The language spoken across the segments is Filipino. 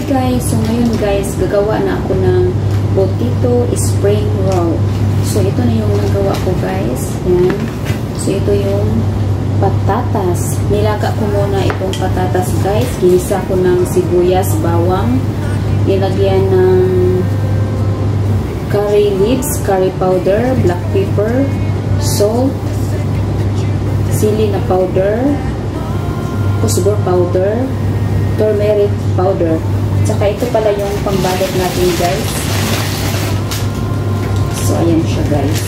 guys, so ngayon guys, gagawa na ako ng potato spring roll. So ito na yung nagawa ko guys. Yan. So ito yung patatas. Nilaga ko muna itong patatas guys. Ginisa ko ng sibuyas, bawang. Nilagyan ng curry leaves, curry powder, black pepper, salt, sili na powder, kusbo powder, turmeric powder. Tsaka ito pala yung pambalot natin guys. So ayan siya guys.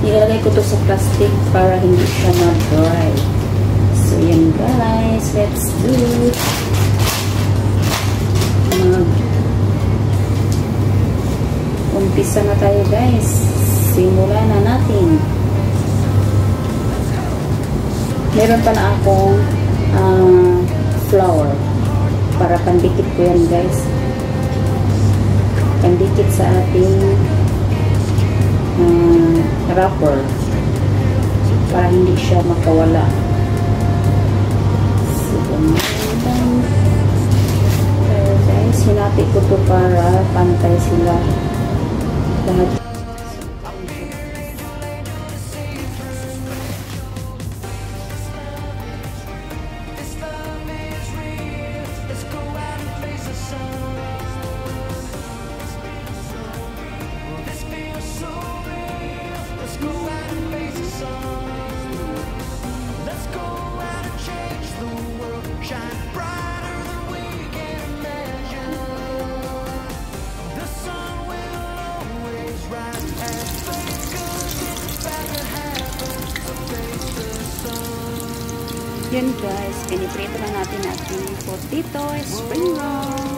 Nilalagay ko to sa plastic para hindi siya ma-dry. So ayan guys, let's do it. Umpisa na tayo guys. Simulan na natin. Meron pa na akong flour para pandikit ko yan guys. Pandikit sa ating wrapper para hindi siya makawala. So guys, hinati ko to para pantay sila lahat. Yan guys, piniprito na natin ating potato spring roll.